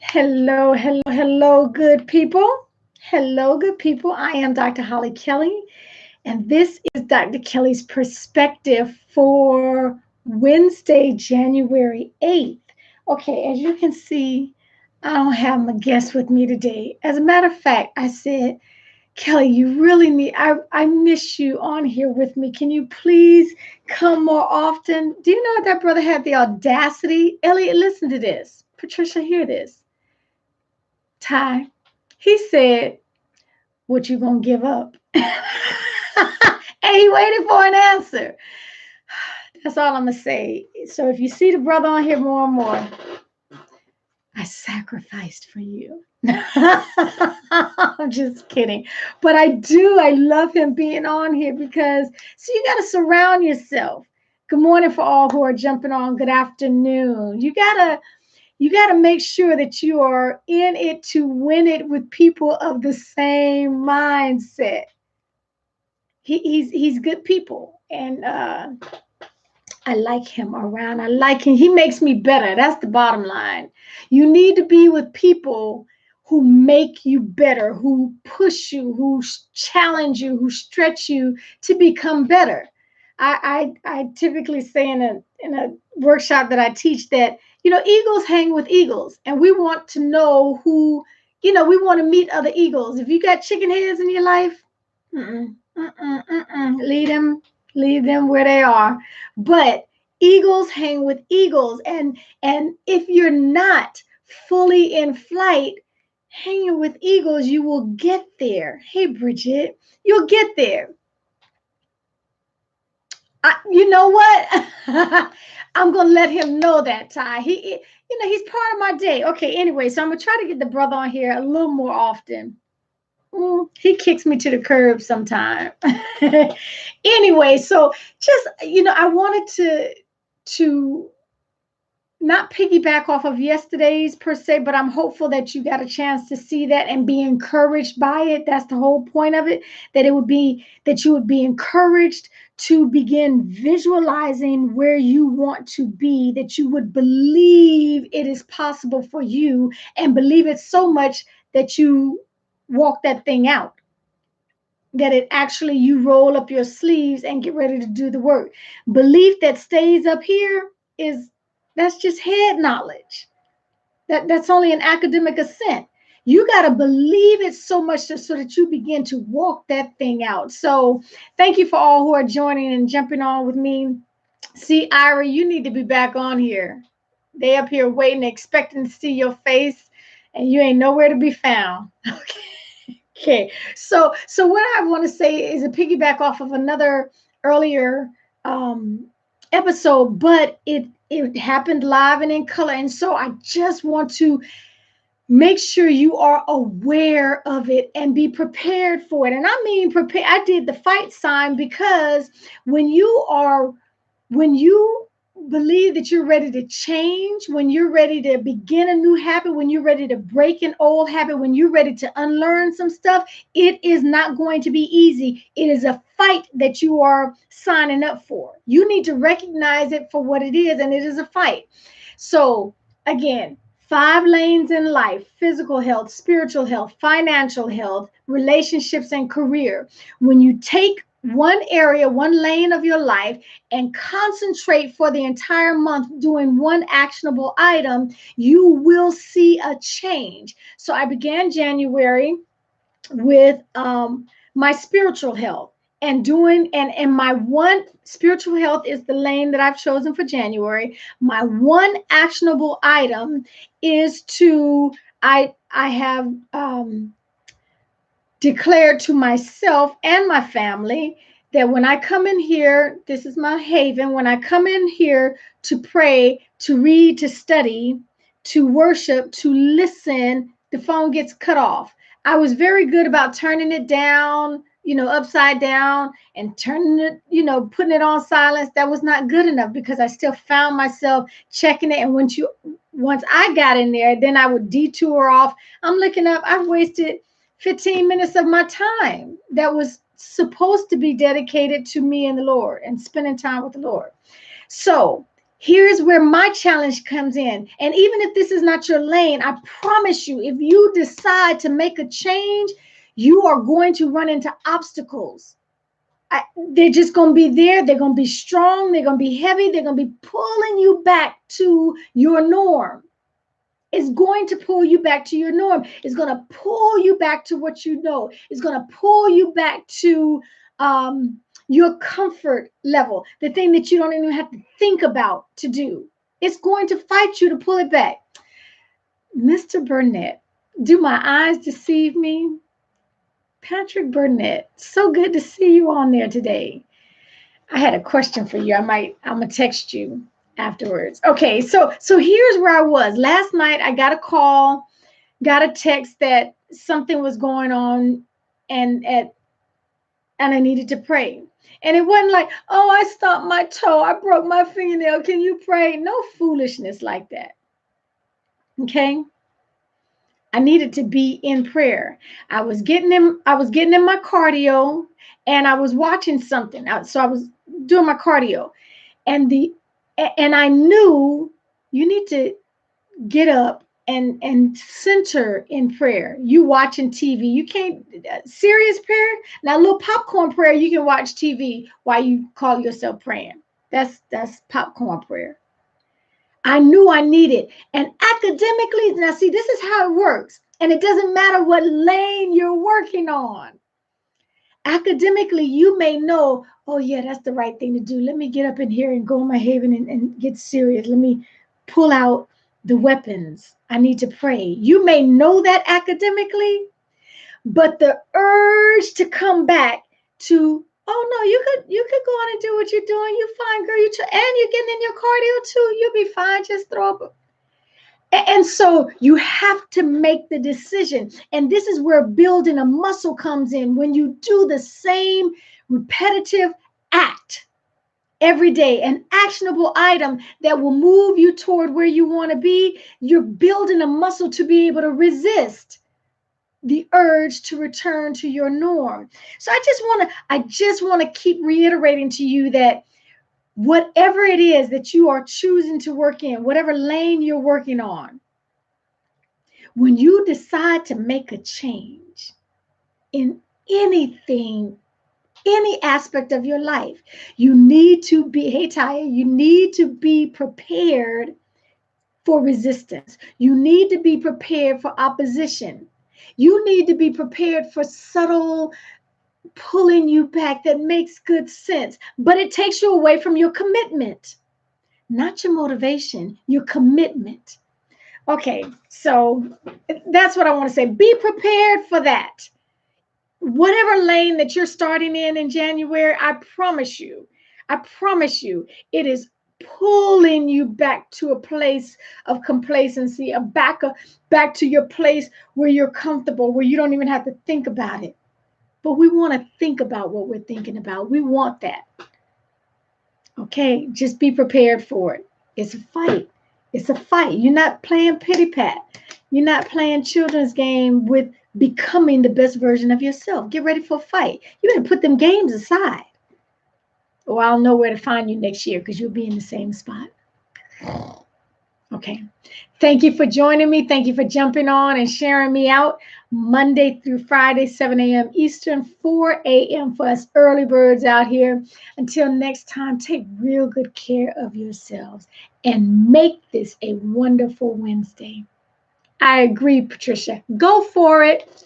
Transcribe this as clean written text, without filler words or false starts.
Hello, hello, hello, good people. Hello, good people. I am Dr. Hollie Kelly, and this is Dr. Kelly's perspective for Wednesday, January 8th. Okay, as you can see, I don't have my guest with me today. As a matter of fact, I said, Kelly, you really need, I miss you on here with me. Can you please come more often? Do you know that brother had the audacity? Elliot, listen to this. Patricia, hear this. Ty, he said, what you gonna give up? And he waited for an answer. That's all I'm gonna say. So if you see the brother on here more and more, I sacrificed for you. I'm just kidding. But I love him being on here because so you gotta surround yourself. Good morning for all who are jumping on. Good afternoon. You got to make sure that you are in it to win it with people of the same mindset. He's good people, and I like him around. I like him. He makes me better. That's the bottom line. You need to be with people who make you better, who push you, who challenge you, who stretch you to become better. I typically say in a workshop that I teach that eagles hang with eagles, and we want to know who we want to meet other eagles. If you got chicken heads in your life, mm-mm, mm-mm, mm-mm, leave them where they are. But eagles hang with eagles, and if you're not fully in flight hanging with eagles, you will get there. Hey, Bridget, you'll get there. You know what? I'm gonna let him know that, Ty. He's part of my day. Okay, anyway, so I'm gonna try to get the brother on here a little more often. He kicks me to the curb sometime. Anyway, so just I wanted to not piggyback off of yesterday's per se, but I'm hopeful that you got a chance to see that and be encouraged by it. That's the whole point of it, that you would be encouraged to begin visualizing where you want to be, that you would believe it is possible for you and believe it so much that you walk that thing out, that it actually you roll up your sleeves and get ready to do the work. Belief that stays up here is that's just head knowledge. That's only an academic assent. You got to believe it so much so that you begin to walk that thing out. So thank you for all who are joining and jumping on with me. See, Ira, you need to be back on here. They up here waiting, expecting to see your face, and you ain't nowhere to be found. Okay. Okay, so what I want to say is a piggyback off of another earlier episode, but it happened live and in color, and so I just want to make sure you are aware of it and be prepared for it. And I mean prepare. I did the fight sign because when you believe that you're ready to change, when you're ready to begin a new habit, when you're ready to break an old habit, when you're ready to unlearn some stuff, it is not going to be easy. It is a fight that you are signing up for. You need to recognize it for what it is, and it is a fight. So, again, 5 lanes in life: physical health, spiritual health, financial health, relationships, and career. When you take one area, one lane of your life, and concentrate for the entire month doing one actionable item, you will see a change. So I began January with my spiritual health and doing and my one spiritual health is the lane that I've chosen for January. My one actionable item is to I have declared to myself and my family that when I come in here, this is my haven. When I come in here to pray, to read, to study, to worship, to listen, the phone gets cut off. I was very good about turning it down, upside down, and turning it, putting it on silence. That was not good enough because I still found myself checking it. And once I got in there, then I would detour off. I'm looking up. I've wasted 15 minutes of my time that was supposed to be dedicated to me and the Lord and spending time with the Lord. So Here's where my challenge comes in. And even if this is not your lane, I promise you, if you decide to make a change, you are going to run into obstacles. They're just going to be there. They're going to be strong. They're going to be heavy. They're going to be pulling you back to your norm. It's going to pull you back to your norm. It's going to pull you back to what you know. It's going to pull you back to your comfort level, the thing that you don't even have to think about to do. It's going to fight you to pull it back. Mr. Burnett, do my eyes deceive me? Patrick Burnett, so good to see you on there today. I had a question for you. I'm gonna text you afterwards. Okay, so here's where I was. Last night I got a call, got a text that something was going on and I needed to pray. And it wasn't like, oh, I stubbed my toe, I broke my fingernail. Can you pray? No foolishness like that. Okay. I needed to be in prayer. I was getting in my cardio and I was watching something. So I was doing my cardio and I knew you need to get up and center in prayer. You watching TV, you can't serious prayer. Now a little popcorn prayer, you can watch TV while you call yourself praying. That's popcorn prayer. I knew I needed. And academically, now see, this is how it works. And it doesn't matter what lane you're working on. Academically, you may know, oh yeah, that's the right thing to do. Let me get up in here and go in my haven and get serious. Let me pull out the weapons. I need to pray. You may know that academically, but the urge to come back to, oh no, you could go on and do what you're doing. You fine, girl. And you're getting in your cardio too. You'll be fine. Just throw up. And so you have to make the decision. And this is where building a muscle comes in. When you do the same repetitive act every day, an actionable item that will move you toward where you want to be, you're building a muscle to be able to resist the urge to return to your norm. So I just want to keep reiterating to you that whatever it is that you are choosing to work in, whatever lane you're working on, when you decide to make a change in anything, any aspect of your life, you need to be, hey Taya, you need to be prepared for resistance. You need to be prepared for opposition. You need to be prepared for subtle pulling you back that makes good sense, but it takes you away from your commitment, not your motivation, your commitment. Okay, so that's what I want to say. Be prepared for that. Whatever lane that you're starting in January, I promise you, it is pulling you back to a place of complacency, back to your place where you're comfortable, where you don't even have to think about it. But we want to think about what we're thinking about. We want that. Okay, just be prepared for it. It's a fight. It's a fight. You're not playing pity pat. You're not playing children's game with becoming the best version of yourself. Get ready for a fight. You better put them games aside. Or I'll know where to find you next year because you'll be in the same spot. Okay. Thank you for joining me. Thank you for jumping on and sharing me out Monday through Friday, 7 a.m. Eastern, 4 a.m. for us early birds out here. Until next time, take real good care of yourselves and make this a wonderful Wednesday. I agree, Patricia. Go for it.